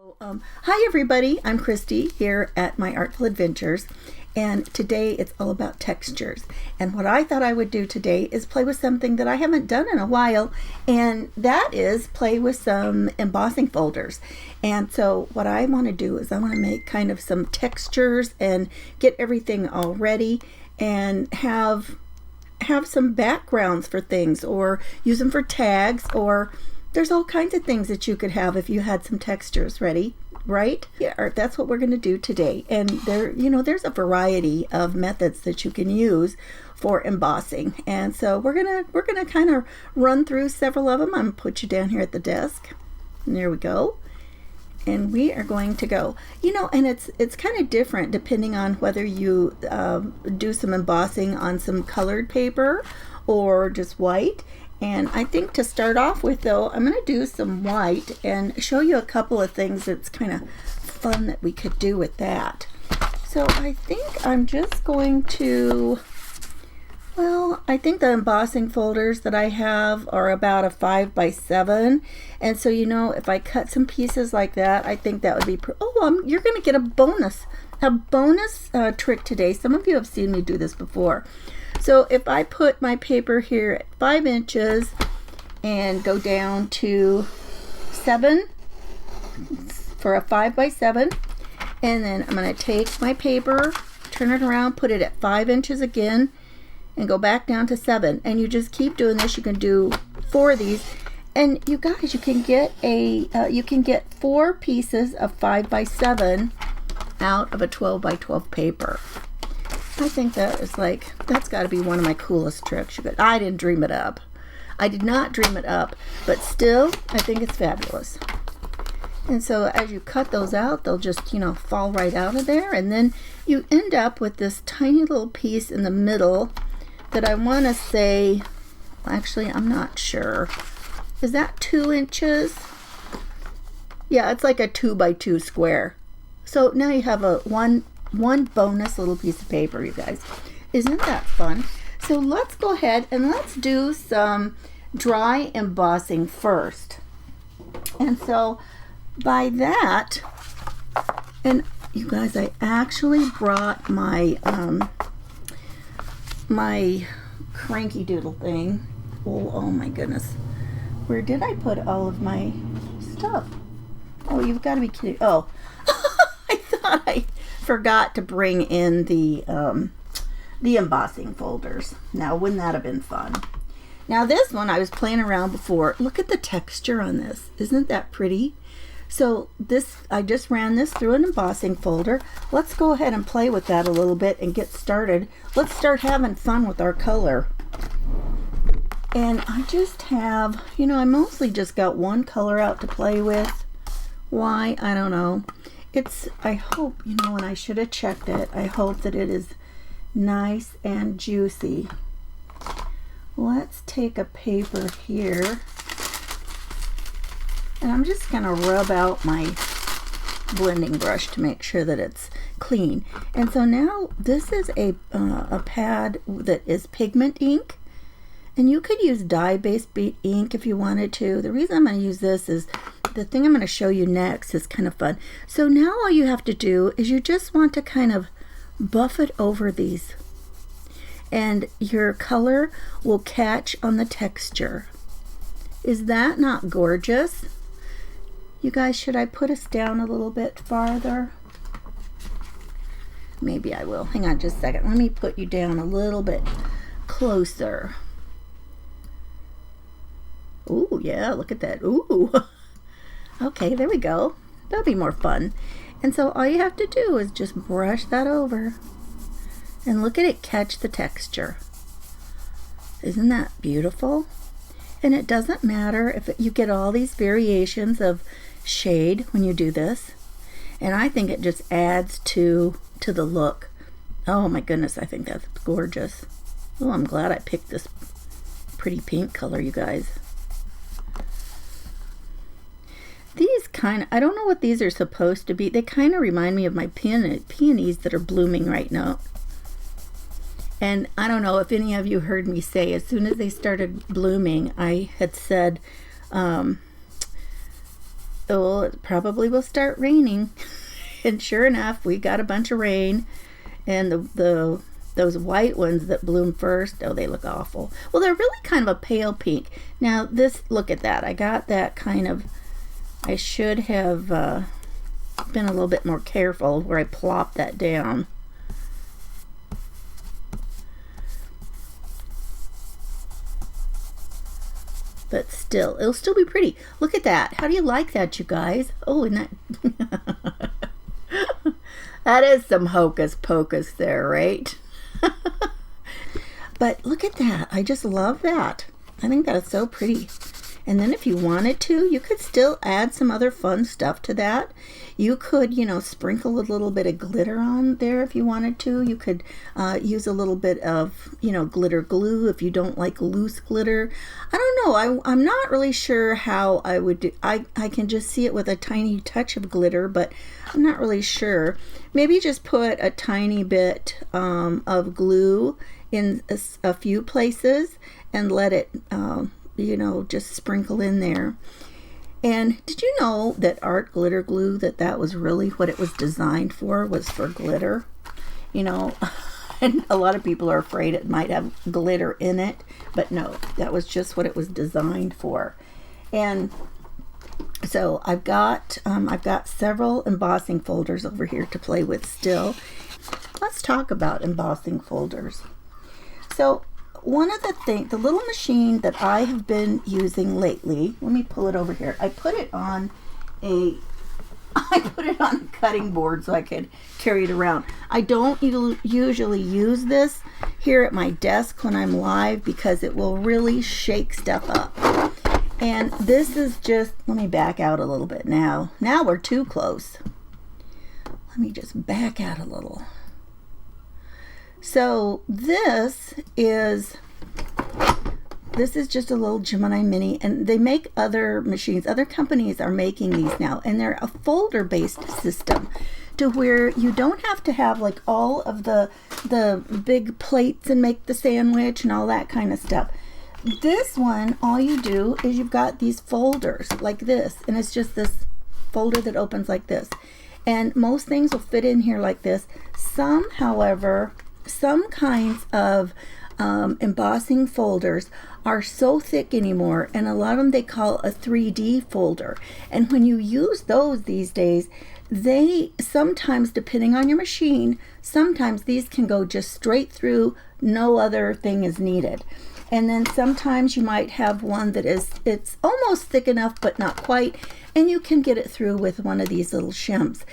Hi everybody, I'm Christy here at My Artful Adventures, and today it's all about textures. And what I thought I would do today is play with something that I haven't done in a while, and that is play with some embossing folders. And so what I want to do is I want to make kind of some textures and get everything all ready and have some backgrounds for things, or use them for tags, or there's all kinds of things that you could have if you had some textures ready, right? Yeah, that's what we're going to do today. And there's a variety of methods that you can use for embossing. And so we're gonna kind of run through several of them. I'm gonna put you down here at the desk. And there we go. And we are going to go. And it's kind of different depending on whether you do some embossing on some colored paper or just white. And I think to start off with, though, I'm going to do some white and show you a couple of things that's kind of fun that we could do with that. So I think I'm just going to, I think the embossing folders that I have are about a 5 by 7. And so, if I cut some pieces like that, I think that would be, you're going to get a bonus trick today. Some of you have seen me do this before. So if I put my paper here at 5 inches and go down to 7 for a 5 by 7, and then I'm going to take my paper, turn it around, put it at 5 inches again, and go back down to 7. And you just keep doing this. You can do 4 of these, and you guys, you can get 4 pieces of 5 by 7 out of a 12 by 12 paper. I think that's got to be one of my coolest tricks. I didn't dream it up. I did not dream it up, but still, I think it's fabulous. And so as you cut those out, they'll just, fall right out of there. And then you end up with this tiny little piece in the middle that I want to say, actually, I'm not sure. Is that 2 inches? Yeah, it's like a 2 by 2 square. So now you have a one bonus little piece of paper, you guys. Isn't that fun? So let's go ahead and let's do some dry embossing first. And so by that, and you guys, I actually brought my my cranky doodle thing. Oh my goodness, where did I put all of my stuff? Oh, you've got to be kidding. Oh, I thought I forgot to bring in the embossing folders. Now, wouldn't that have been fun? Now, this one I was playing around before. Look at the texture on this. Isn't that pretty? So I just ran this through an embossing folder. Let's go ahead and play with that a little bit and get started. Let's start having fun with our color. And I just have, I mostly just got one color out to play with. Why? I don't know. I hope, and I should have checked it, I hope that it is nice and juicy. Let's take a paper here, and I'm just going to rub out my blending brush to make sure that it's clean. And so now this is a pad that is pigment ink, and you could use dye-based ink if you wanted to. The reason I'm going to use this is the thing I'm going to show you next is kind of fun. So now all you have to do is you just want to kind of buff it over these, and your color will catch on the texture. Is that not gorgeous? You guys, should I put us down a little bit farther? Maybe I will. Hang on just a second. Let me put you down a little bit closer. Ooh, yeah, look at that. Ooh. Okay, there we go. That'll be more fun. And so all you have to do is just brush that over and look at it catch the texture. Isn't that beautiful? And it doesn't matter if you get all these variations of shade when you do this. And I think it just adds to the look. Oh my goodness, I think that's gorgeous. Oh, I'm glad I picked this pretty pink color, you guys. These I don't know what these are supposed to be. They kind of remind me of my peonies that are blooming right now. And I don't know if any of you heard me say, as soon as they started blooming, I had said, Oh, it probably will start raining. And sure enough, we got a bunch of rain, and those white ones that bloom first, oh, they look awful. Well, they're really kind of a pale pink. Now this, look at that. I got that kind of, I should have been a little bit more careful where I plopped that down. But still, it'll still be pretty. Look at that. How do you like that, you guys? Oh, and that that is some hocus pocus there, right? But look at that. I just love that. I think that is so pretty. And then if you wanted to, you could still add some other fun stuff to that. You could, you know, sprinkle a little bit of glitter on there if you wanted to. You could use a little bit of, you know, glitter glue if you don't like loose glitter. I don't know. I'm not really sure how I would do. I can just see it with a tiny touch of glitter, but I'm not really sure. Maybe just put a tiny bit of glue in a few places and let it, you know, just sprinkle in there. And did you know that art glitter glue, that was really what it was designed for, was for glitter? You know, and a lot of people are afraid it might have glitter in it, but no, that was just what it was designed for. And so I've got several embossing folders over here to play with still. Let's talk about embossing folders. So one of the little machine that I have been using lately, let me pull it over here. I put it on a cutting board so I could carry it around. I don't usually use this here at my desk when I'm live because it will really shake stuff up. And this is just, let me back out a little bit now. Now we're too close. Let me just back out a little. So this is just a little Gemini Mini, and they make other machines. Other companies are making these now, and they're a folder-based system to where you don't have to have like all of the big plates and make the sandwich and all that kind of stuff. This one, all you do is you've got these folders like this, and it's just this folder that opens like this. And most things will fit in here like this. Some, however, some kinds of embossing folders are so thick anymore, and a lot of them they call a 3D folder. And when you use those these days, they sometimes, depending on your machine, sometimes these can go just straight through, no other thing is needed. And then sometimes you might have one that it's almost thick enough but not quite, and you can get it through with one of these little shims.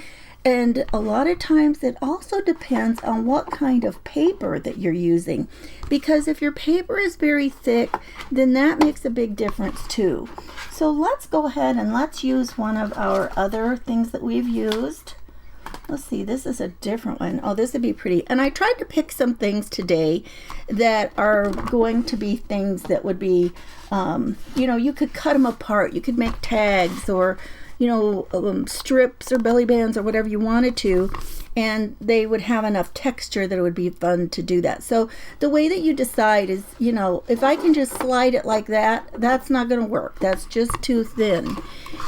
And a lot of times it also depends on what kind of paper that you're using, because if your paper is very thick, then that makes a big difference too. So let's go ahead and let's use one of our other things that we've used. Let's see, this is a different one. Oh, this would be pretty. And I tried to pick some things today that are going to be things that would be, you know, you could cut them apart. You could make tags or, you know, strips or belly bands or whatever you wanted to, and they would have enough texture that it would be fun to do that. So the way that you decide is, you know, if I can just slide it like that, that's not going to work. That's just too thin.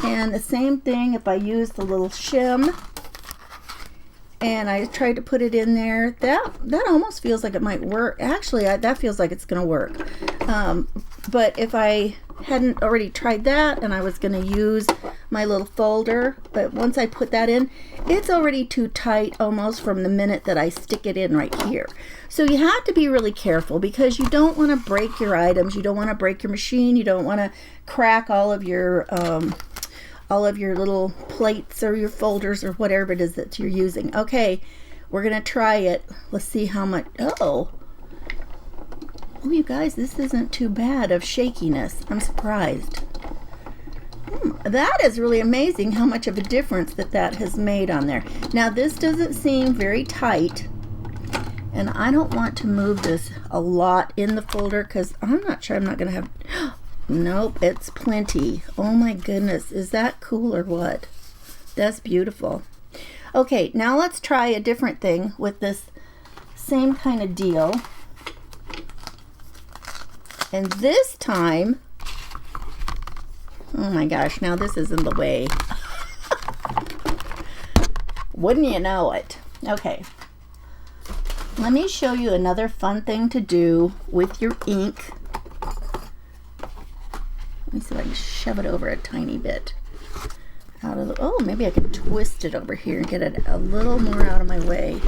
And the same thing if I use the little shim and I tried to put it in there, that almost feels like it might work. Actually, that feels like it's going to work. But if I hadn't already tried that and I was going to use my little folder, but once I put that in, it's already too tight almost from the minute that I stick it in right here. So you have to be really careful because you don't want to break your items. You don't want to break your machine. You don't want to crack all of your little plates or your folders or whatever it is that you're using. Okay, we're going to try it. Let's see how much. Oh, you guys, this isn't too bad of shakiness. I'm surprised. That is really amazing how much of a difference that has made on there. Now, this doesn't seem very tight, and I don't want to move this a lot in the folder because I'm not sure I'm not going to have... Nope, it's plenty. Oh my goodness, is that cool or what? That's beautiful. Okay, now let's try a different thing with this same kind of deal. And this time, Oh my gosh, now this is in the way. Wouldn't you know it? Okay. Let me show you another fun thing to do with your ink. Let me see if I can shove it over a tiny bit. Out of the, oh, maybe I can twist it over here and get it a little more out of my way.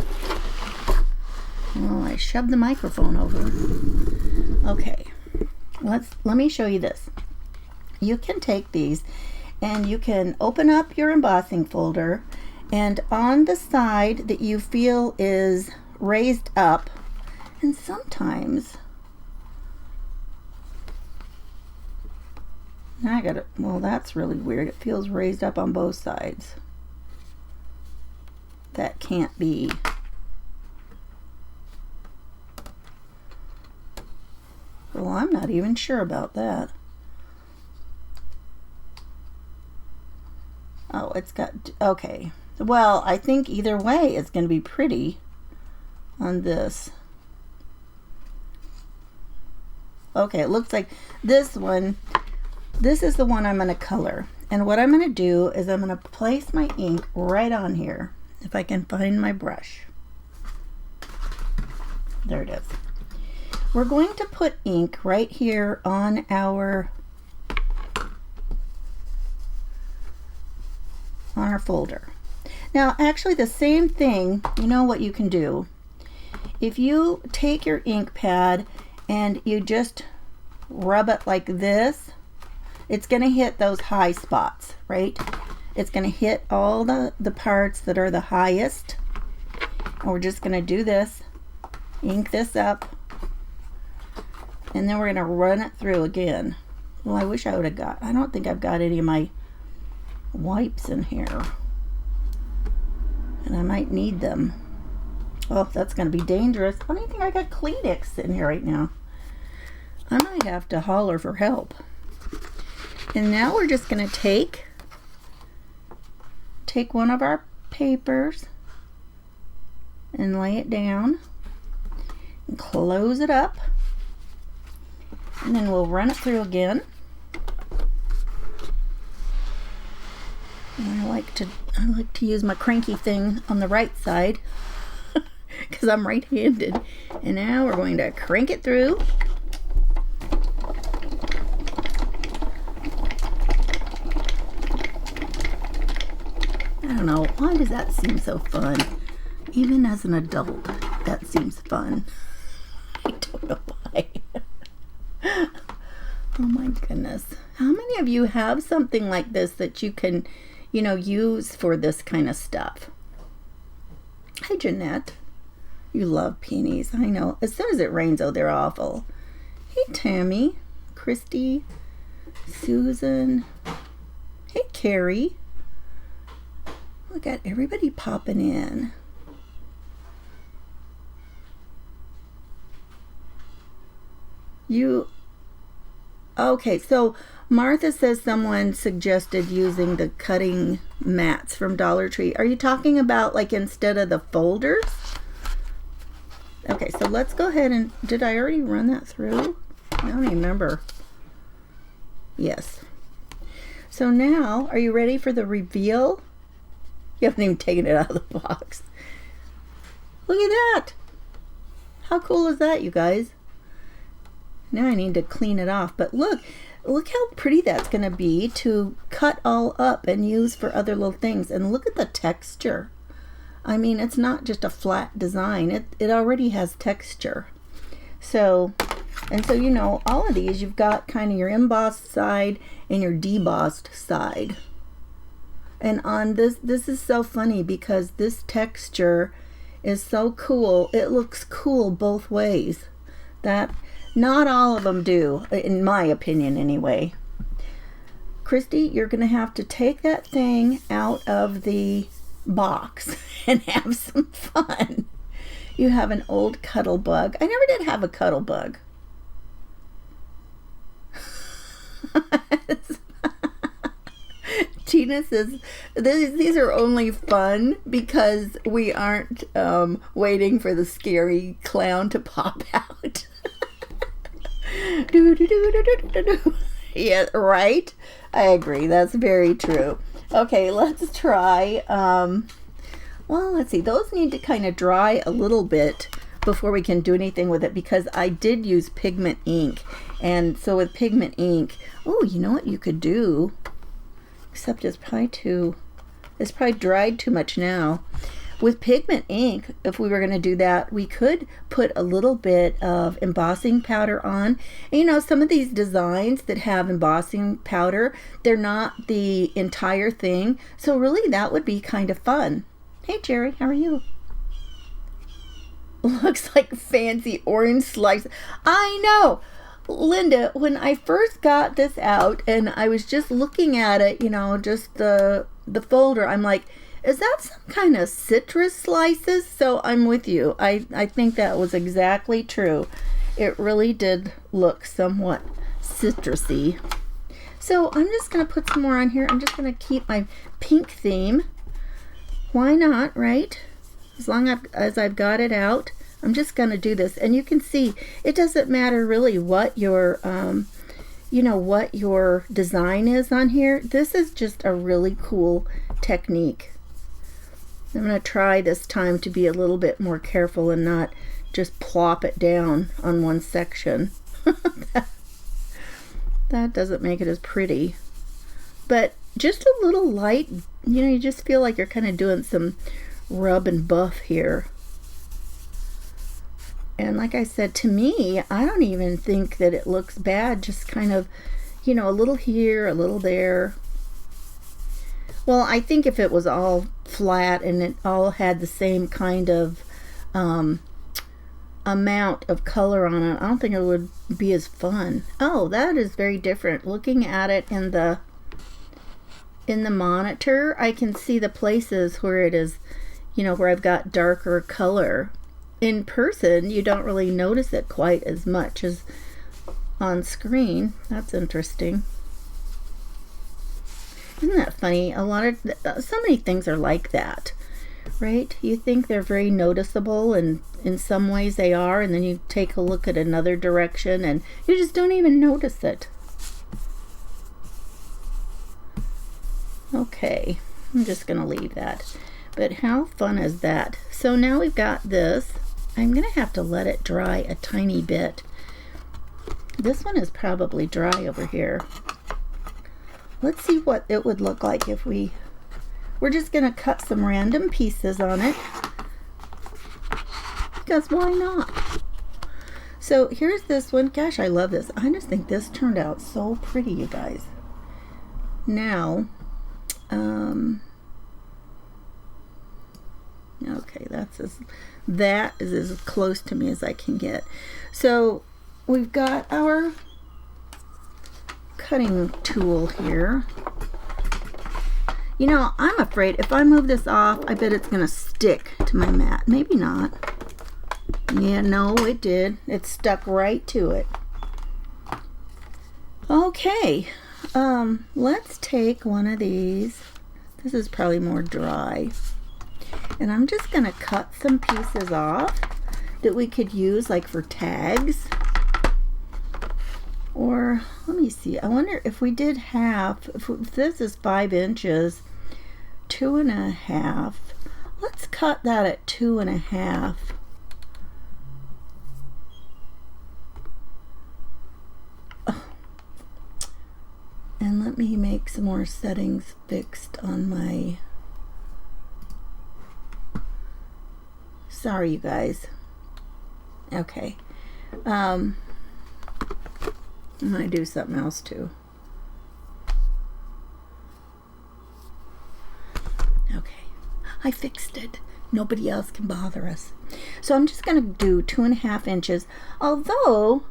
Oh, I shoved the microphone over. Okay. Let me show you this. You can take these and you can open up your embossing folder, and on the side that you feel is raised up, and sometimes I got it. Well, that's really weird. It feels raised up on both sides. That can't be. Well, I'm not even sure about that. Oh, it's got, okay. Well, I think either way it's going to be pretty on this. Okay, it looks like this one, this is the one I'm going to color. And what I'm going to do is I'm going to place my ink right on here, if I can find my brush. There it is. We're going to put ink right here on our folder. Now, actually the same thing, you know what you can do? If you take your ink pad and you just rub it like this, it's going to hit those high spots, right? It's going to hit all the parts that are the highest. And we're just going to do this, ink this up, and then we're going to run it through again. Well, I wish I would have got, I don't think I've got any of my wipes in here, and I might need them. Oh, that's going to be dangerous. I don't think I got Kleenex in here right now. I might have to holler for help. And now we're just going to take one of our papers and lay it down and close it up, and then we'll run it through again. And I like to use my cranky thing on the right side because I'm right-handed. And now we're going to crank it through. I don't know, why does that seem so fun? Even as an adult, that seems fun. I don't know why. Oh my goodness. How many of you have something like this that you can, you know, use for this kind of stuff? Hi, Jeanette. You love peonies. I know. As soon as it rains, oh, they're awful. Hey, Tammy. Christy. Susan. Hey, Carrie. We got everybody popping in. Okay, so Martha says someone suggested using the cutting mats from Dollar Tree. Are you talking about like instead of the folders? Okay, so let's go ahead and, did I already run that through? I don't even remember. Yes. So now, are you ready for the reveal? You haven't even taken it out of the box. Look at that. How cool is that, you guys? Now I need to clean it off, but look how pretty that's going to be to cut all up and use for other little things. And look at the texture. I mean, it's not just a flat design. It already has texture. So, you know, all of these, you've got kind of your embossed side and your debossed side. And on this is so funny because this texture is so cool. It looks cool both ways. That not all of them do, in my opinion anyway. Christy, you're going to have to take that thing out of the box and have some fun. You have an old cuddle bug. I never did have a cuddle bug. Tina says these are only fun because we aren't waiting for the scary clown to pop out. Yeah, right? I agree. That's very true. Okay, let's try. Well, let's see. Those need to kind of dry a little bit before we can do anything with it, because I did use pigment ink. And so with pigment ink, oh, you know what you could do? Except it's probably dried too much now. With pigment ink, if we were going to do that, we could put a little bit of embossing powder on. And you know, some of these designs that have embossing powder, they're not the entire thing. So really that would be kind of fun. Hey Jerry, how are you? Looks like fancy orange slice. I know. Linda, when I first got this out and I was just looking at it, you know, just the folder, I'm like, is that some kind of citrus slices? So I'm with you. I think that was exactly true. It really did look somewhat citrusy. So I'm just going to put some more on here. I'm just going to keep my pink theme. Why not, right? As long as I've got it out, I'm just going to do this. And you can see it doesn't matter really what your, you know, what your design is on here. This is just a really cool technique. I'm going to try this time to be a little bit more careful and not just plop it down on one section. That doesn't make it as pretty. But just a little light, you know, you just feel like you're kind of doing some rub and buff here. And like I said, to me, I don't even think that it looks bad. Just kind of, you know, a little here, a little there. Well, I think if it was all flat and it all had the same kind of amount of color on it, I don't think it would be as fun. Oh, that is very different. Looking at it in the monitor, I can see the places where it is, you know, where I've got darker color. In person, you don't really notice it quite as much as on screen. That's interesting. Isn't that funny? So many things are like that, right? You think they're very noticeable, and in some ways they are, and then you take a look at another direction and you just don't even notice it. Okay, I'm just gonna leave that. But how fun is that? So now we've got this. I'm gonna have to let it dry a tiny bit. This one is probably dry over here. Let's see what it would look like if we're just gonna cut some random pieces on it, because why not? So here's this one. Gosh, I love this. I just think this turned out so pretty, you guys. Now, okay, that is as close to me as I can get. So we've got our cutting tool here. You know, I'm afraid if I move this off, I bet it's gonna stick to my mat. Maybe not. Yeah, no, it did. It stuck right to it. Okay, let's take one of these. This is probably more dry. And I'm just gonna cut some pieces off that we could use like for tags. Or let me see, I wonder if we did half, if this is 5 inches, 2.5, let's cut that at 2.5. And let me make some more settings fixed on my, sorry you guys. Okay. I'm going to do something else too. Okay, I fixed it. Nobody else can bother us. So I'm just going to do 2.5 inches. Although,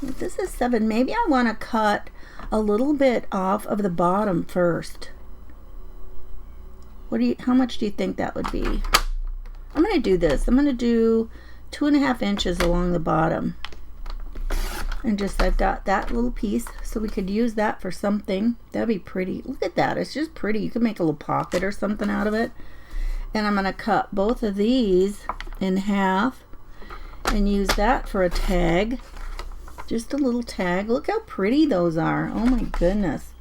if this is 7, maybe I want to cut a little bit off of the bottom first. How much do you think that would be? I'm going to do this. I'm going to do 2.5 inches along the bottom. And just, I've got that little piece, so we could use that for something. That'd be pretty. Look at that. It's just pretty. You could make a little pocket or something out of it. And I'm going to cut both of these in half and use that for a tag. Just a little tag. Look how pretty those are. Oh my goodness.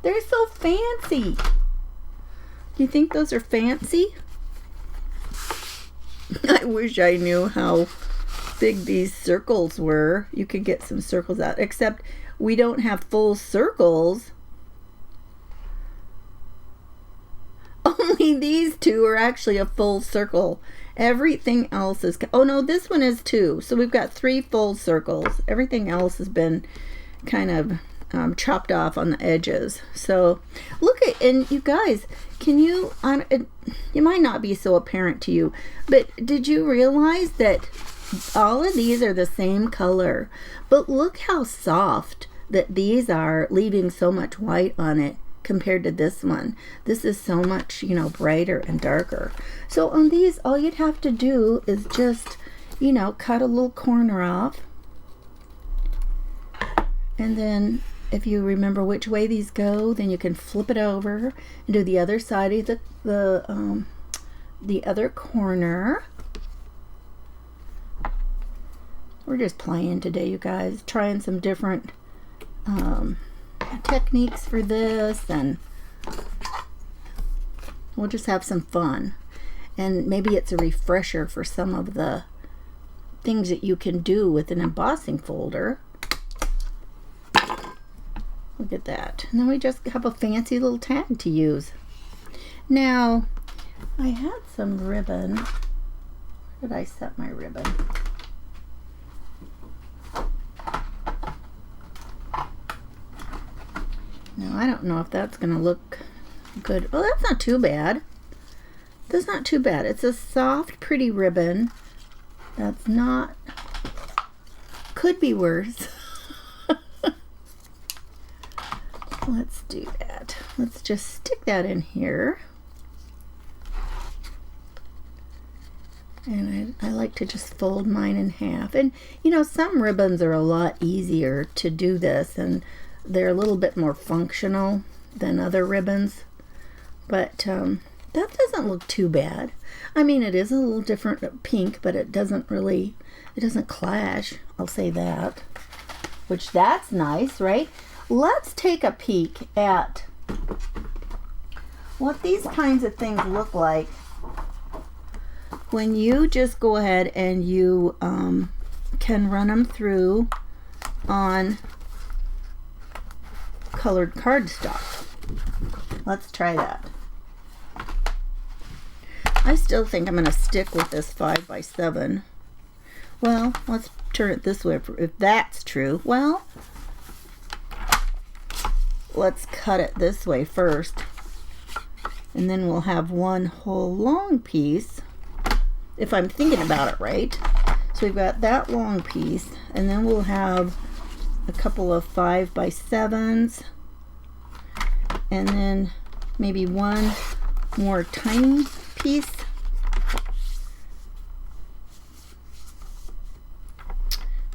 They're so fancy. Do you think those are fancy? I wish I knew how big these circles were. You could get some circles out, except we don't have full circles. Only these two are actually a full circle. Everything else is, oh no, this one is two. So we've got 3 full circles. Everything else has been kind of chopped off on the edges. So look at, and you guys, can you, it might not be so apparent to you, but did you realize that all of these are the same color? But look how soft that these are, leaving so much white on it compared to this one. This is so much, you know, brighter and darker. So on these, all you'd have to do is just, you know, cut a little corner off. And then if you remember which way these go, then you can flip it over and do the other side of the other corner. We're just playing today, you guys, trying some different techniques for this, and we'll just have some fun. And maybe it's a refresher for some of the things that you can do with an embossing folder. Look at that. And then we just have a fancy little tag to use. Now, I had some ribbon. Where did I set my ribbon? Now, I don't know if that's going to look good. Well, that's not too bad. That's not too bad. It's a soft, pretty ribbon. That's not... Could be worse. Let's do that. Let's just stick that in here. And I like to just fold mine in half. And, you know, some ribbons are a lot easier to do this, and they're a little bit more functional than other ribbons. But that doesn't look too bad. I mean, it is a little different pink, but it doesn't clash. I'll say that. Which, that's nice, right? Let's take a peek at what these kinds of things look like when you just go ahead and you can run them through on colored cardstock. Let's try that. I still think I'm going to stick with this 5x7. Well, let's turn it this way if that's true. Well, let's cut it this way first, and then we'll have one whole long piece, if I'm thinking about it right. So we've got that long piece, and then we'll have a couple of 5x7s, and then maybe one more tiny piece.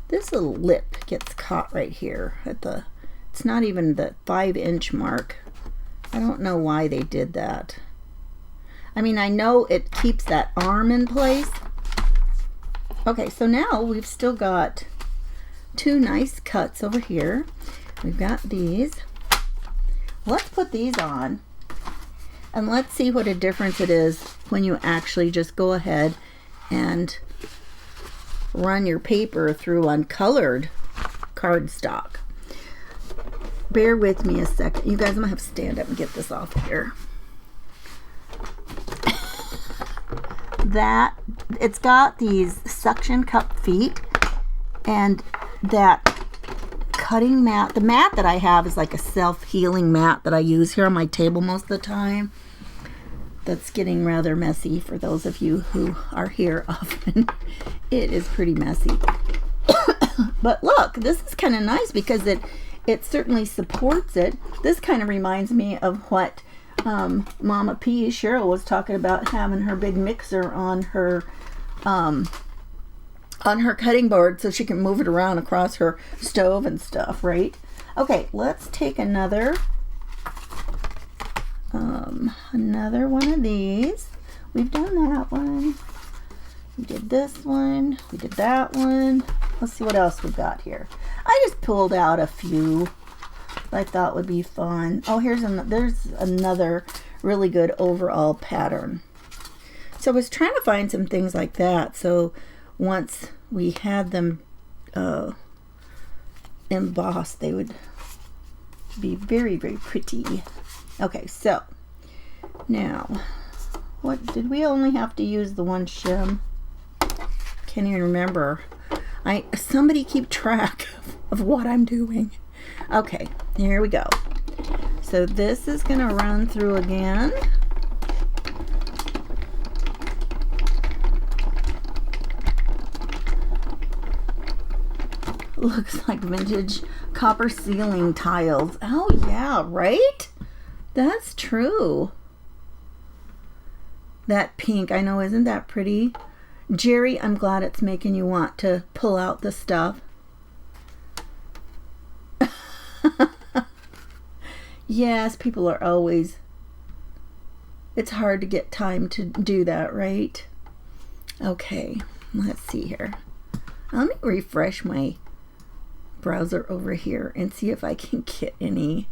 This little lip gets caught right here at the, it's not even the 5-inch mark. I don't know why they did that. I mean, I know it keeps that arm in place. Okay, so now we've still got 2 nice cuts over here. We've got these. Let's put these on, and let's see what a difference it is when you actually just go ahead and run your paper through uncolored cardstock. Bear with me a second. You guys, I'm going to have to stand up and get this off here. That, it's got these suction cup feet, and that cutting mat, the mat that I have is like a self-healing mat that I use here on my table most of the time. That's getting rather messy for those of you who are here often. It is pretty messy. But look, this is kind of nice because it certainly supports it. This kind of reminds me of what Mama P, Cheryl, was talking about, having her big mixer on her cutting board so she can move it around across her stove and stuff, right? Okay, let's take another one of these. We've done that one. We did this one. We did that one. Let's see what else we've got here. I pulled out a few I thought would be fun. Oh, there's another really good overall pattern. So I was trying to find some things like that. So once we had them embossed, they would be very, very pretty. Okay, so now, what did we only have to use the one shim? Can't even remember. Somebody keep track of what I'm doing. Okay, here we go. So this is gonna run through again. Looks like vintage copper ceiling tiles. Oh yeah, right? That's true. That pink, I know, isn't that pretty? Jerry, I'm glad it's making you want to pull out the stuff. Yes, people are always, it's hard to get time to do that, right? Okay, let's see here. Let me refresh my browser over here and see if I can get any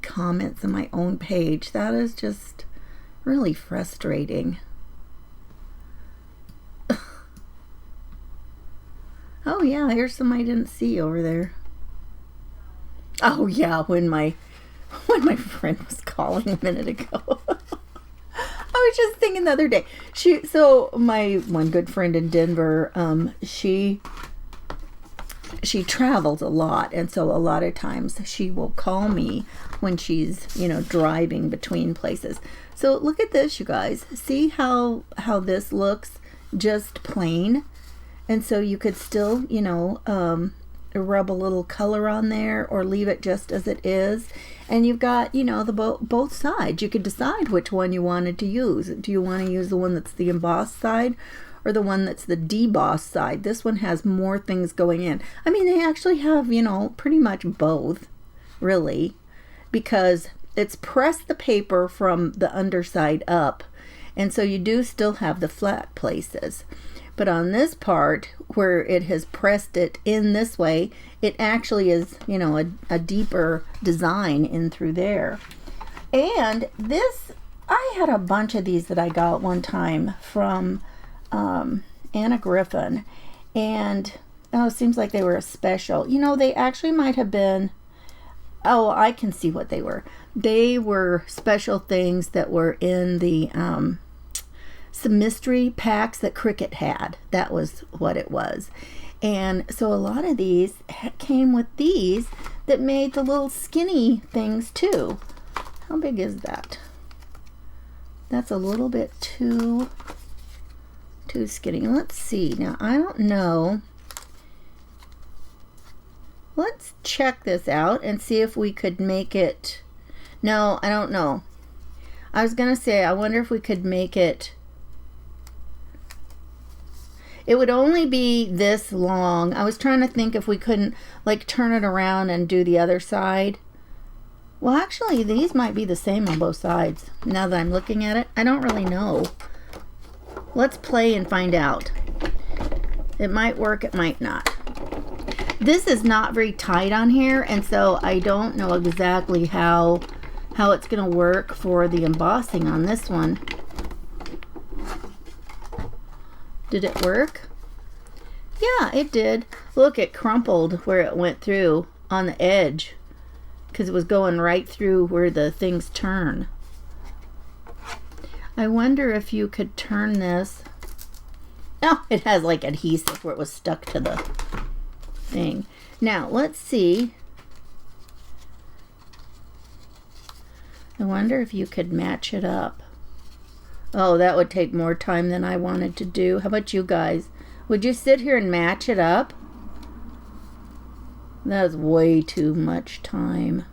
comments on my own page. That is just really frustrating. Oh yeah, here's some I didn't see over there. Oh yeah, when my friend was calling a minute ago. I was just thinking the other day. So my one good friend in Denver, she travels a lot, and so a lot of times she will call me when she's, driving between places. So look at this, you guys. See how this looks just plain? And so you could still, rub a little color on there or leave it just as it is. And you've got, both sides. You could decide which one you wanted to use. Do you want to use the one that's the embossed side or the one that's the debossed side? This one has more things going in. I mean, they actually have, pretty much both, really, because it's pressed the paper from the underside up. And so you do still have the flat places. But on this part, where it has pressed it in this way, it actually is, a deeper design in through there. And this, I had a bunch of these that I got one time from Anna Griffin. And, it seems like they were a special. They actually might have been, I can see what they were. They were special things that were in the some mystery packs that Cricut had. That was what it was. And so a lot of these came with these that made the little skinny things too. How big is that? That's a little bit too skinny. Let's see. Now, I don't know. Let's check this out and see if we could make it. No, I don't know. I was going to say, I wonder if we could make it. It would only be this long. I was trying to think if we couldn't turn it around and do the other side. Well, actually, these might be the same on both sides. Now that I'm looking at it, I don't really know. Let's play and find out. It might work, it might not. This is not very tight on here, and so I don't know exactly how it's going to work for the embossing on this one. Did it work? Yeah, it did. Look, it crumpled where it went through on the edge because it was going right through where the things turn. I wonder if you could turn this. Oh, it has adhesive where it was stuck to the thing. Now, let's see. I wonder if you could match it up. Oh, that would take more time than I wanted to do. How about you guys? Would you sit here and match it up? That's way too much time.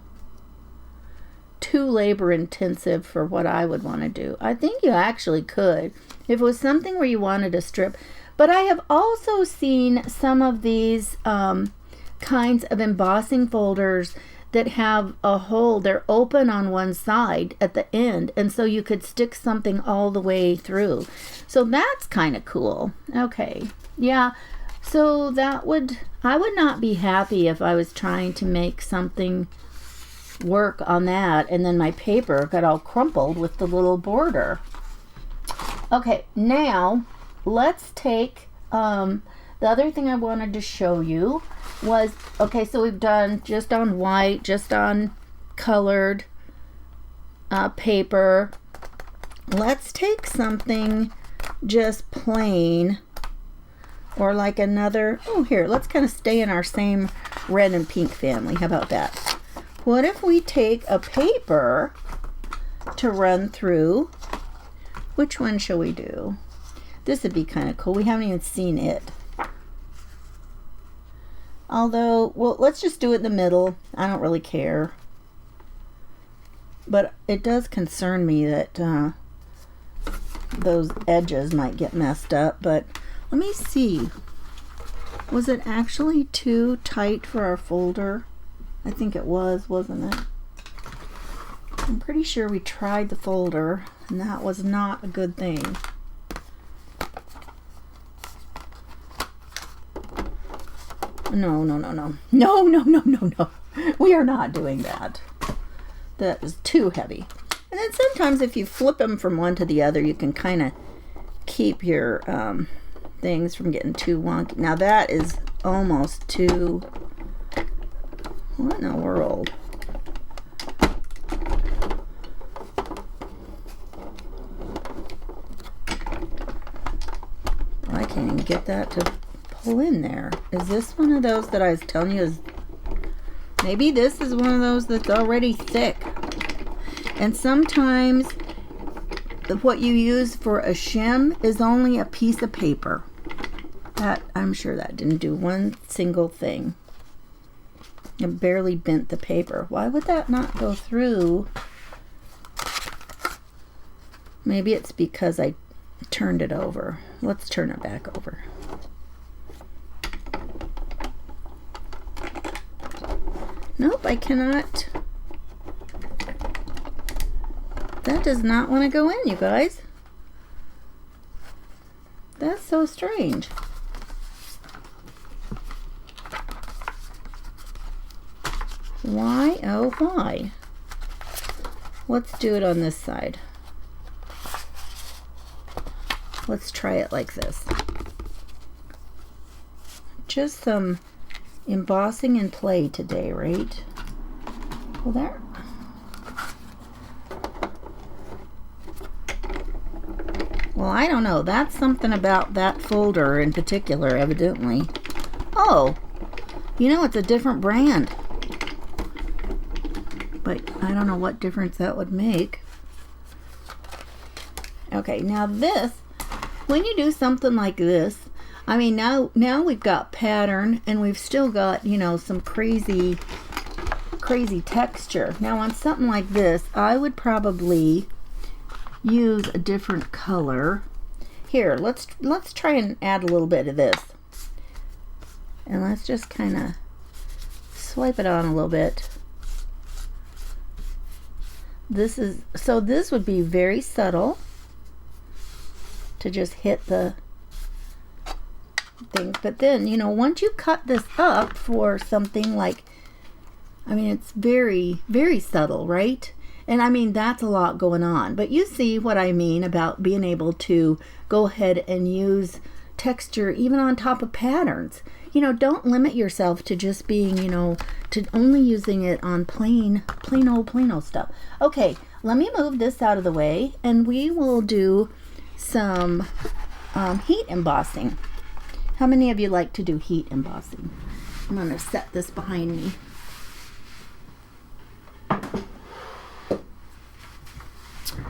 Too labor intensive for what I would want to do. I think you actually could. If it was something where you wanted to strip. But I have also seen some of these kinds of embossing folders that have a hole. They're open on one side at the end, and so you could stick something all the way through. So that's kind of cool. Okay, yeah, So I would not be happy if I was trying to make something work on that and then my paper got all crumpled with the little border. Okay, now let's take, the other thing I wanted to show you was, okay, so we've done just on white, just on colored paper. Let's take something just plain, or like another, oh here, let's kind of stay in our same red and pink family. How about that? What if we take a paper to run through? Which one shall we do? This would be kind of cool. We haven't even seen it. Although, well, let's just do it in the middle. I don't really care. But it does concern me that those edges might get messed up. But let me see. Was it actually too tight for our folder? I think it was, wasn't it? I'm pretty sure we tried the folder, and that was not a good thing. No, no, no, no. No, no, no, no, no. We are not doing that. That is too heavy. And then sometimes if you flip them from one to the other, you can kind of keep your things from getting too wonky. Now that is almost too... What in the world? I can't even get that to pull in there. Is this one of those that I was telling you is... Maybe this is one of those that's already thick. And sometimes what you use for a shim is only a piece of paper. That, I'm sure that didn't do one single thing. It barely bent the paper. Why would that not go through? Maybe it's because I turned it over. Let's turn it back over. Nope, I cannot. That does not want to go in, you guys. That's so strange. Why, oh why? Let's do it on this side. Let's try it like this. Just some embossing and play today, right? Well, there. Well, I don't know. That's something about that folder in particular, evidently. Oh, you know, it's a different brand. But I don't know what difference that would make. Okay, now this, when you do something like this, I mean, now we've got pattern and we've still got, you know, some crazy texture. Now on something like this, I would probably use a different color. Here, let's try and add a little bit of this. And let's just kind of swipe it on a little bit. This would be very subtle to just hit the thing. But then, you know, once you cut this up for something like, I mean, it's very, very subtle, right? And I mean, that's a lot going on. But you see what I mean about being able to go ahead and use texture even on top of patterns. You know, don't limit yourself to just being, you know, to only using it on plain old stuff. Okay, let me move this out of the way and we will do some heat embossing. How many of you like to do heat embossing? I'm going to set this behind me.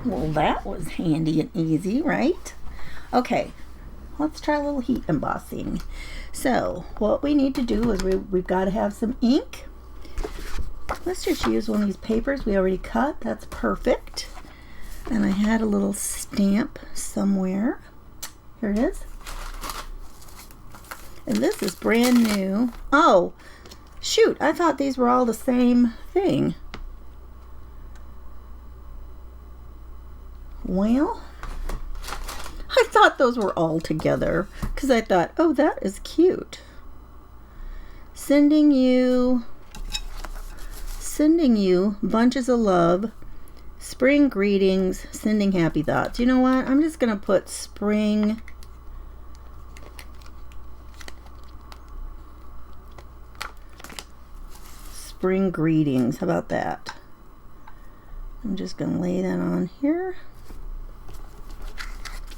Well, that was handy and easy, right? Okay, let's try a little heat embossing. So what we need to do is we've got to have some ink. Let's just use one of these papers we already cut. That's perfect. And I had a little stamp somewhere. Here it is. And this is brand new. Oh, shoot, I thought these were all the same thing. Well, I thought those were all together because I thought, oh, that is cute. Sending you bunches of love, spring greetings, sending happy thoughts. You know what? I'm just going to put spring greetings. How about that? I'm just going to lay that on here.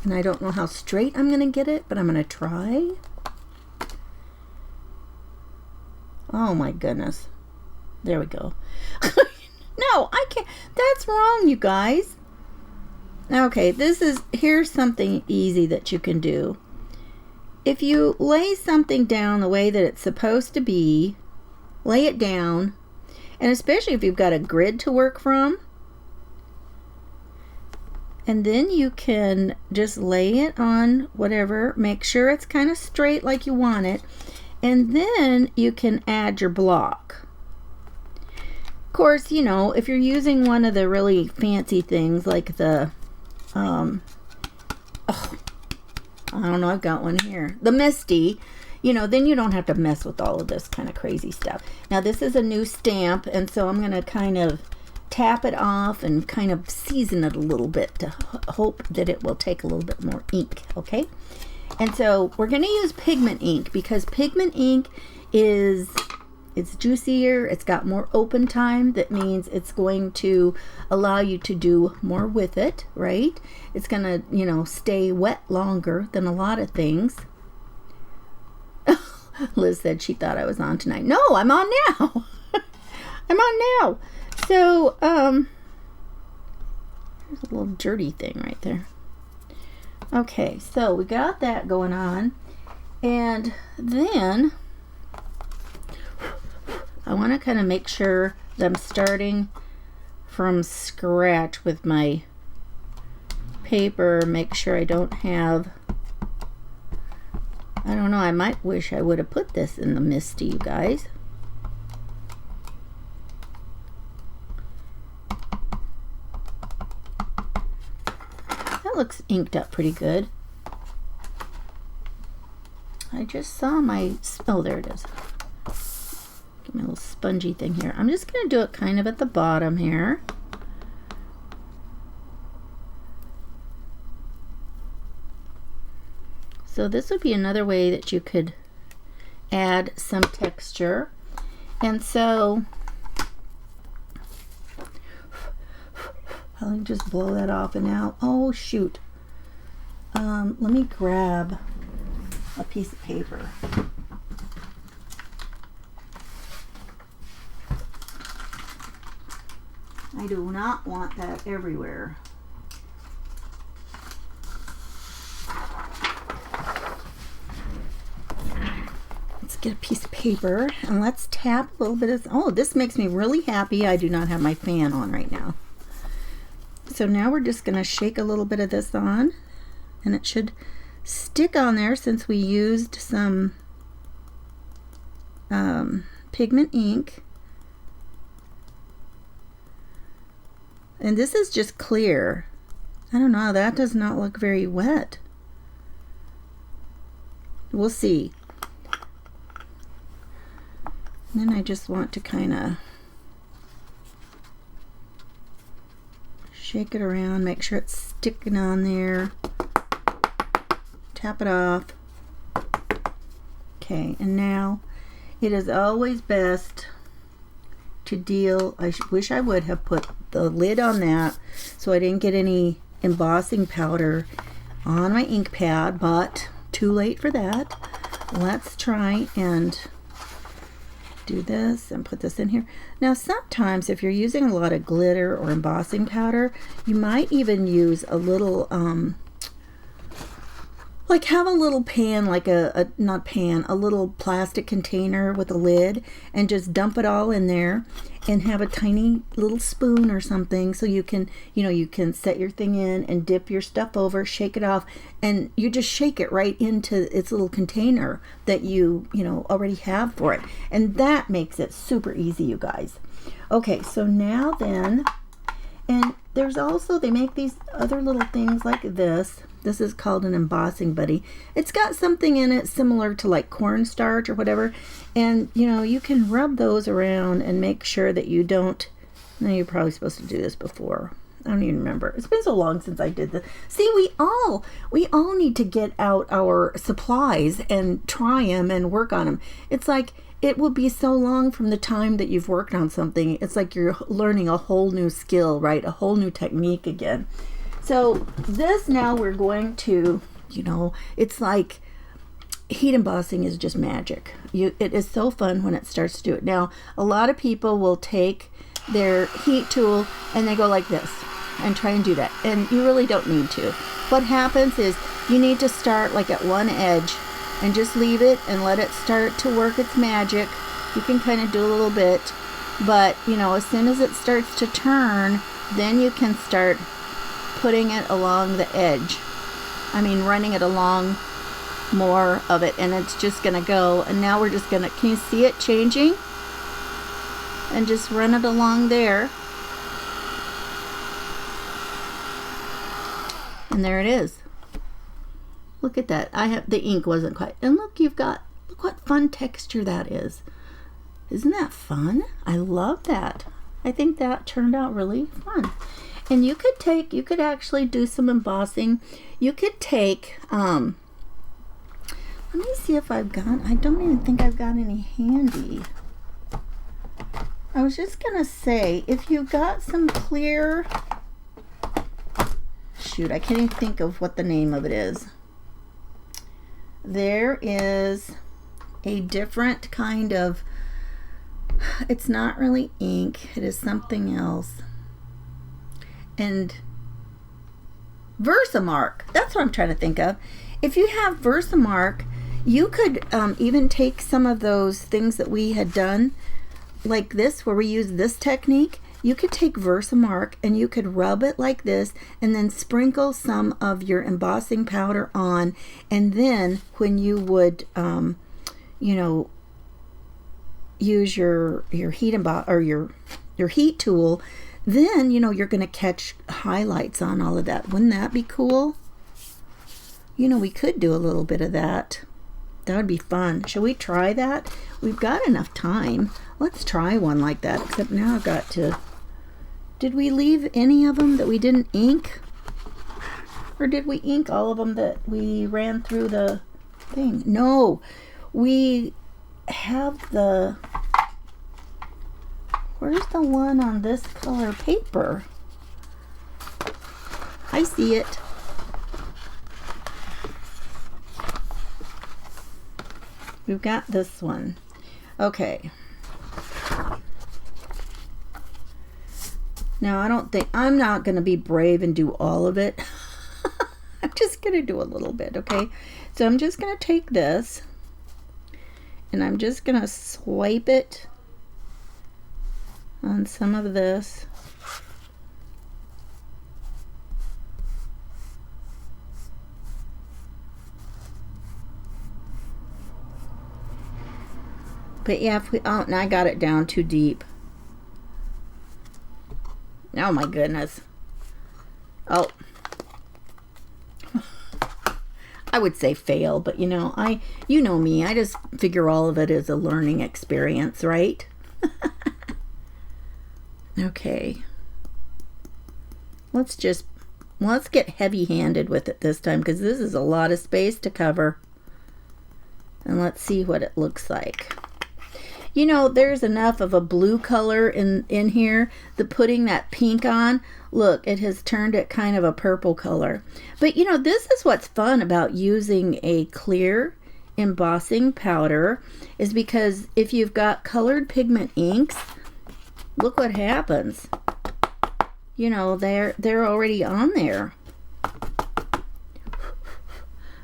And I don't know how straight I'm going to get it, but I'm going to try. Oh my goodness. There we go. No, I can't. That's wrong, you guys. Okay, here's something easy that you can do. If you lay something down the way that it's supposed to be, lay it down, and especially if you've got a grid to work from, and then you can just lay it on whatever, make sure it's kind of straight like you want it, and then you can add your block. Of course, you know, if you're using one of the really fancy things like the, I don't know, I've got one here, the Misty, you know, then you don't have to mess with all of this kind of crazy stuff. Now this is a new stamp, and so I'm going to kind of tap it off and kind of season it a little bit to hope that it will take a little bit more ink, okay? And so we're going to use pigment ink because pigment ink it's juicier, it's got more open time. That means it's going to allow you to do more with it, right? It's going to, you know, stay wet longer than a lot of things. Liz said she thought I was on tonight. No, I'm on now. I'm on now. So, there's a little dirty thing right there. Okay, so we got that going on. And then I want to kind of make sure that I'm starting from scratch with my paper. Make sure I don't have, I don't know, I might wish I would have put this in the Misty, you guys. Looks inked up pretty good. I just saw my, oh, there it is. Get my little spongy thing here. I'm just going to do it kind of at the bottom here. So this would be another way that you could add some texture. And so I'll just blow that off and out. Oh shoot. Let me grab a piece of paper. I do not want that everywhere. Let's get a piece of paper and let's tap a little bit of, oh, this makes me really happy. I do not have my fan on right now. So now we're just going to shake a little bit of this on, and it should stick on there since we used some pigment ink. And this is just clear. I don't know, that does not look very wet. We'll see. And then I just want to kind of shake it around, make sure it's sticking on there. Tap it off. Okay, and now it is always best to deal, I wish I would have put the lid on that so I didn't get any embossing powder on my ink pad, but too late for that. Let's try and do this and put this in here. Now sometimes if you're using a lot of glitter or embossing powder, you might even use a little like have a little pan, like a not pan, a little plastic container with a lid, and just dump it all in there and have a tiny little spoon or something so you can, you know, you can set your thing in and dip your stuff over, shake it off, and you just shake it right into its little container that you know, already have for it. And that makes it super easy, you guys. Okay, so now then, and there's also, they make these other little things like this This is called an embossing buddy. It's got something in it similar to like cornstarch or whatever. And, you know, you can rub those around and make sure that you don't... No, you're probably supposed to do this before. I don't even remember. It's been so long since I did this. See, we all need to get out our supplies and try them and work on them. It's like it will be so long from the time that you've worked on something. It's like you're learning a whole new skill, right? A whole new technique again. So this now we're going to, you know, it's like heat embossing is just magic. It is so fun when it starts to do it. Now, a lot of people will take their heat tool and they go like this and try and do that, and you really don't need to. What happens is you need to start like at one edge and just leave it and let it start to work its magic. You can kind of do a little bit, but you know, as soon as it starts to turn, then you can start putting it along the edge. I mean, running it along more of it, and it's just gonna go. And now we're just gonna, can you see it changing? And just run it along there. And there it is. Look at that. The ink wasn't quite. And look, look what fun texture that is. Isn't that fun? I love that. I think that turned out really fun. And you could actually do some embossing. You could take, let me see if I don't even think I've got any handy. I was just gonna say, if you got some clear, shoot, I can't even think of what the name of it is. There is a different kind of, it's not really ink, it is something else. And Versamark, that's what I'm trying to think of. If you have Versamark, you could even take some of those things that we had done, like this, where we use this technique. You could take Versamark and you could rub it like this and then sprinkle some of your embossing powder on, and then when you would you know, use your heat or your heat tool, then you know you're going to catch highlights on all of that. Wouldn't that be cool? You know, we could do a little bit of that. That would be fun. Shall we try that? We've got enough time. Let's try one like that, except now I've got to... Did we leave any of them that we didn't ink? Or did we ink all of them that we ran through the thing? No, we have the... Where's the one on this color paper? I see it. We've got this one. Okay. Now, I'm not going to be brave and do all of it. I'm just going to do a little bit, okay? So I'm just going to take this and I'm just going to swipe it on some of this. But yeah, and I got it down too deep. Oh my goodness. Oh. I would say fail, but you know me, I just figure all of it is a learning experience, right? Okay. Let's get heavy-handed with it this time, because this is a lot of space to cover. And let's see what it looks like. You know, there's enough of a blue color in here that putting that pink on, look, it has turned it kind of a purple color. But you know, this is what's fun about using a clear embossing powder, is because if you've got colored pigment inks, look what happens. You know, they're already on there.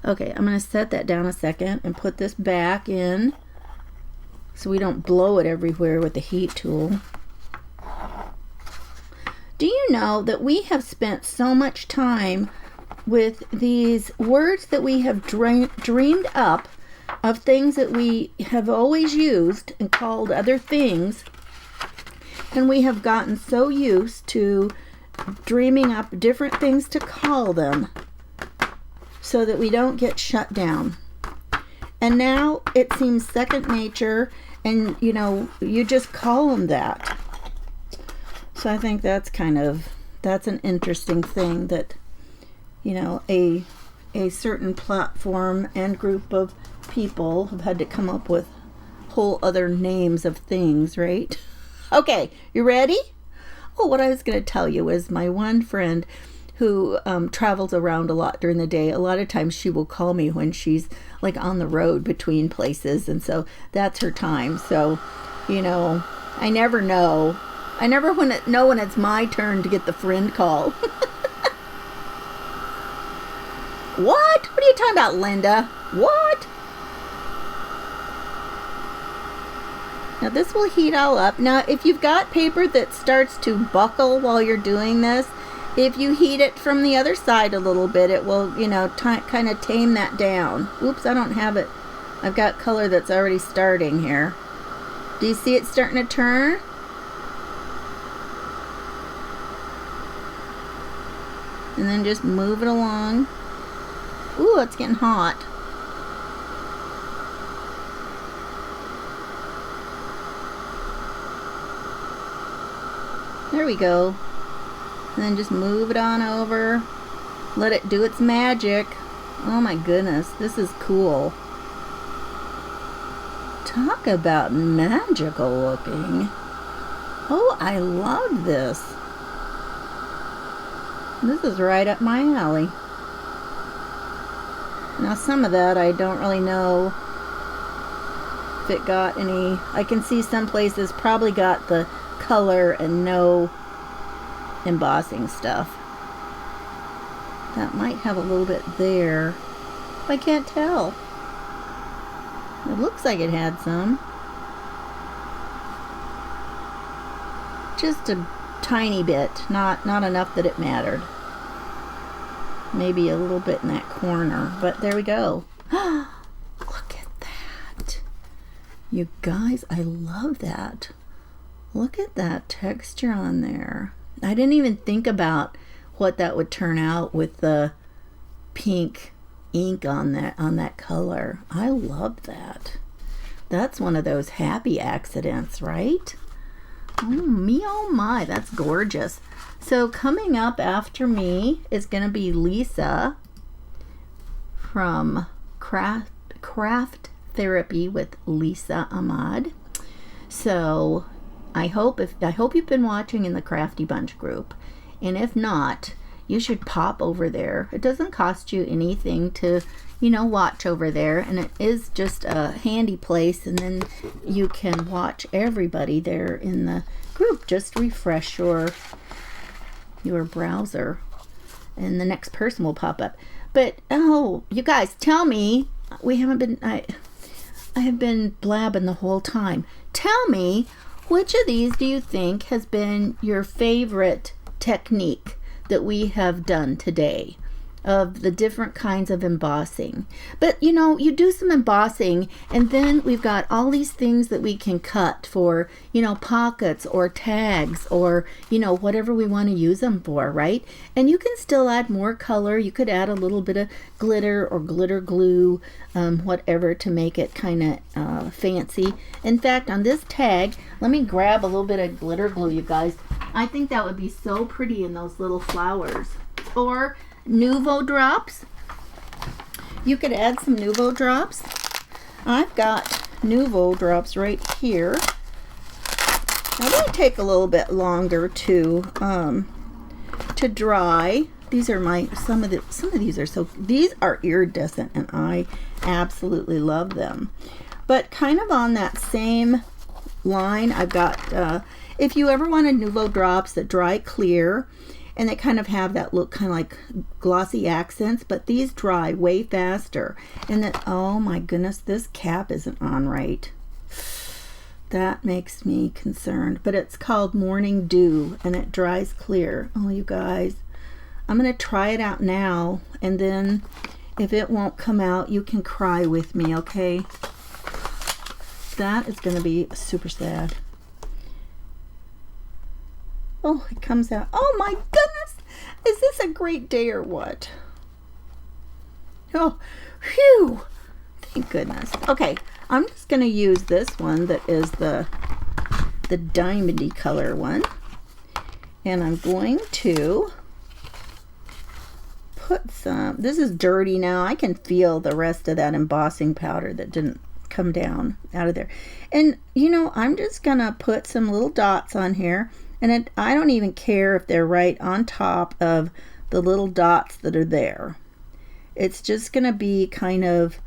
Okay, I'm going to set that down a second and put this back in so we don't blow it everywhere with the heat tool. Do you know that we have spent so much time with these words that we have dreamed up of things that we have always used and called other things, and we have gotten so used to dreaming up different things to call them so that we don't get shut down. And now it seems second nature, and you know, you just call them that. So I think that's an interesting thing, that, you know, a certain platform and group of people have had to come up with whole other names of things, right? Okay, you ready? Oh, what I was going to tell you is my one friend who travels around a lot during the day. A lot of times she will call me when she's like on the road between places, and so that's her time. So, you know, I never know. I never know when it's my turn to get the friend call. What? What are you talking about, Linda? What? Now this will heat all up. Now if you've got paper that starts to buckle while you're doing this, if you heat it from the other side a little bit, it will, you know, kind of tame that down. Oops, I don't have it. I've got color that's already starting here. Do you see it starting to turn? And then just move it along. Ooh, it's getting hot. There we go. And then just move it on over. Let it do its magic. Oh my goodness, this is cool. Talk about magical looking. Oh, I love this. This is right up my alley. Now some of that I don't really know if it got any. I can see some places probably got the color and no embossing stuff. That might have a little bit there. I can't tell. It looks like it had some. Just a tiny bit, not enough that it mattered. Maybe a little bit in that corner, but there we go. Look at that. You guys, I love that. Look at that texture on there. I didn't even think about what that would turn out with the pink ink on that color. I love that. That's one of those happy accidents, right? Oh me, oh my, that's gorgeous. So coming up after me is going to be Lisa from Craft Therapy with Lisa Ahmad. So I hope you've been watching in the Crafty Bunch group, and if not, you should pop over there. It doesn't cost you anything to, you know, watch over there, and it is just a handy place, and then you can watch everybody there in the group. Just refresh your browser and the next person will pop up. But oh, you guys, tell me, I have been blabbing the whole time. Tell me, which of these do you think has been your favorite technique that we have done today, of the different kinds of embossing? But you know, you do some embossing and then we've got all these things that we can cut for, you know, pockets or tags or, you know, whatever we want to use them for, right? And you can still add more color. You could add a little bit of glitter or glitter glue, whatever, to make it kind of fancy. In fact, on this tag, let me grab a little bit of glitter glue, you guys. I think that would be so pretty in those little flowers. Or Nouveau drops. You could add some Nouveau drops. I've got Nouveau drops right here. Now they take a little bit longer to dry. These are some of these are iridescent and I absolutely love them. But kind of on that same line, I've got if you ever wanted Nouveau drops that dry clear, and they kind of have that look, kind of like glossy accents, but these dry way faster. And that, oh my goodness, this cap isn't on right. That makes me concerned. But it's called Morning Dew, and it dries clear. Oh, you guys, I'm going to try it out now, and then if it won't come out, you can cry with me, okay? That is going to be super sad. Oh, it comes out. Oh my goodness! Is this a great day or what? Oh, phew. Thank goodness. Okay, I'm just going to use this one that is the diamondy color one. And I'm going to put some, this is dirty now. I can feel the rest of that embossing powder that didn't come down out of there. And you know, I'm just going to put some little dots on here. And I don't even care if they're right on top of the little dots that are there. It's just going to be kind of,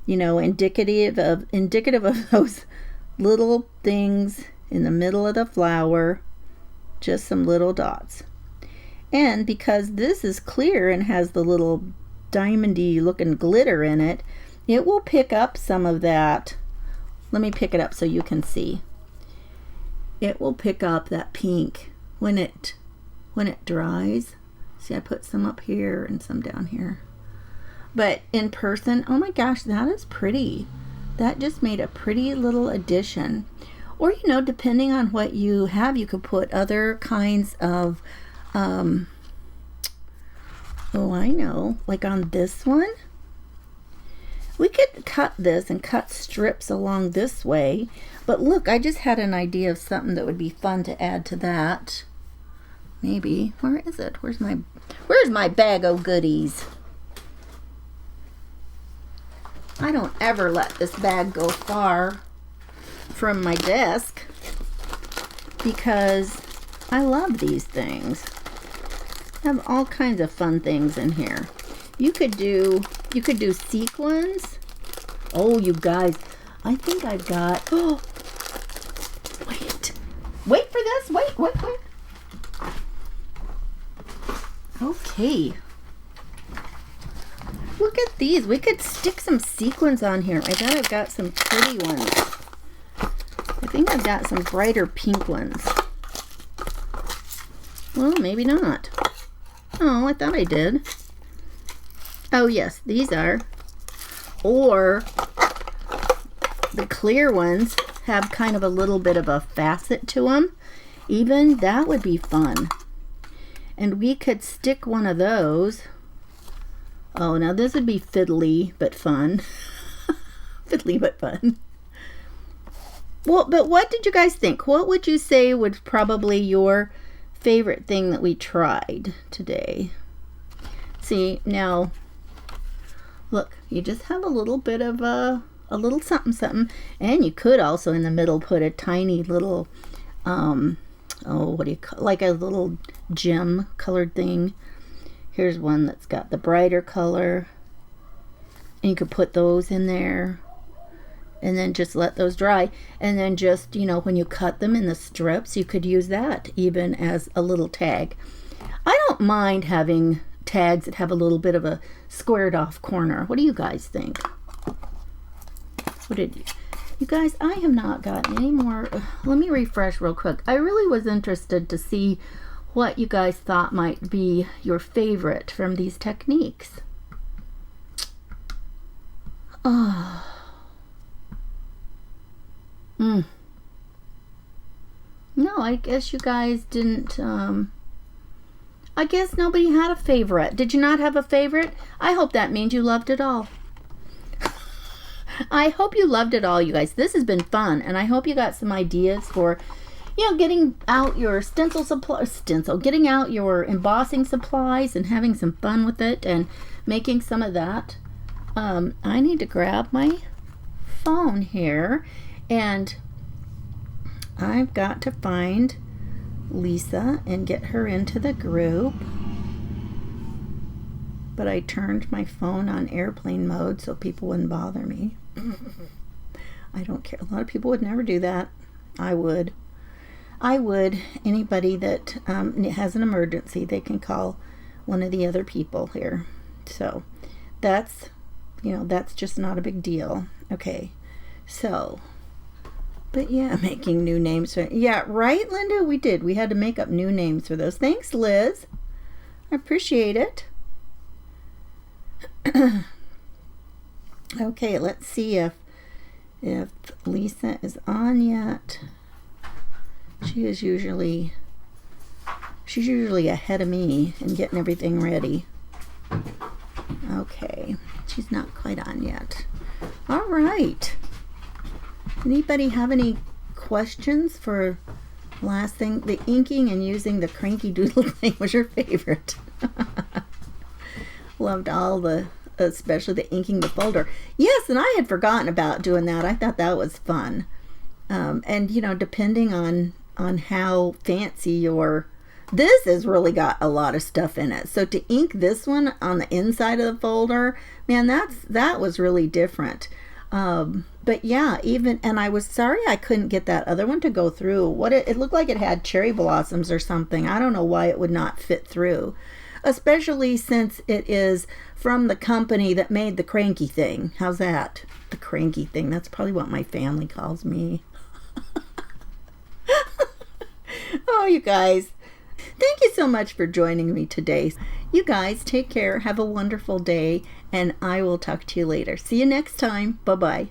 you know, indicative of those little things in the middle of the flower. Just some little dots. And because this is clear and has the little diamondy looking glitter in it, it will pick up some of that. Let me pick it up so you can see. It will pick up that pink when it dries. See, I put some up here and some down here. But in person, oh my gosh, that is pretty. That just made a pretty little addition. Or, you know, depending on what you have, you could put other kinds of, oh, I know, like on this one. We could cut this and cut strips along this way. But look, I just had an idea of something that would be fun to add to that. Maybe. Where is it? Where's my bag of goodies? I don't ever let this bag go far from my desk because I love these things. I have all kinds of fun things in here. You could do sequins. Oh, you guys, I think I've got, oh, wait for this, wait. Okay. Look at these. We could stick some sequins on here. I bet I've got some pretty ones. I think I've got some brighter pink ones. Well, maybe not. Oh, I thought I did. Oh, yes, these are. Or the clear ones have kind of a little bit of a facet to them. Even that would be fun. And we could stick one of those. Oh, now this would be fiddly but fun. Fiddly but fun. Well, but what did you guys think? What would you say was probably your favorite thing that we tried today? See, now, look, you just have a little bit of a little something. And you could also in the middle put a tiny little, what do you call, like a little gem colored thing. Here's one that's got the brighter color. And you could put those in there. And then just let those dry. And then just, you know, when you cut them in the strips, you could use that even as a little tag. I don't mind having tags that have a little bit of a squared off corner. What do you guys think? What did you guys, I have not gotten any more. Let me refresh real quick. I really was interested to see what you guys thought might be your favorite from these techniques. Oh. No, I guess you guys didn't, I guess nobody had a favorite. Did you not have a favorite? I hope that means you loved it all. I hope you loved it all, you guys. This has been fun, and I hope you got some ideas for, you know, getting out your getting out your embossing supplies and having some fun with it and making some of that. I need to grab my phone here, and I've got to find Lisa and get her into the group. But I turned my phone on airplane mode so people wouldn't bother me. I don't care. A lot of people would never do that. I would. Anybody that has an emergency, they can call one of the other people here. So that's, you know, that's just not a big deal. Okay. So, but yeah, making new names. Yeah, right, Linda? We did. We had to make up new names for those. Thanks, Liz. I appreciate it. Okay, let's see if Lisa is on yet. She's usually ahead of me in getting everything ready. Okay, she's not quite on yet. All right. Anybody have any questions for last thing? The inking and using the cranky doodle thing was your favorite. Loved all the, especially the inking the folder. Yes, and I had forgotten about doing that. I thought that was fun. And you know, depending on how fancy your, this has really got a lot of stuff in it. So to ink this one on the inside of the folder, man, that was really different. But yeah, even, and I was sorry I couldn't get that other one to go through. What it looked like it had cherry blossoms or something. I don't know why it would not fit through, especially since it is from the company that made the cranky thing. How's that? The cranky thing. That's probably what my family calls me. Oh, you guys. Thank you so much for joining me today. You guys take care. Have a wonderful day, and I will talk to you later. See you next time. Bye-bye.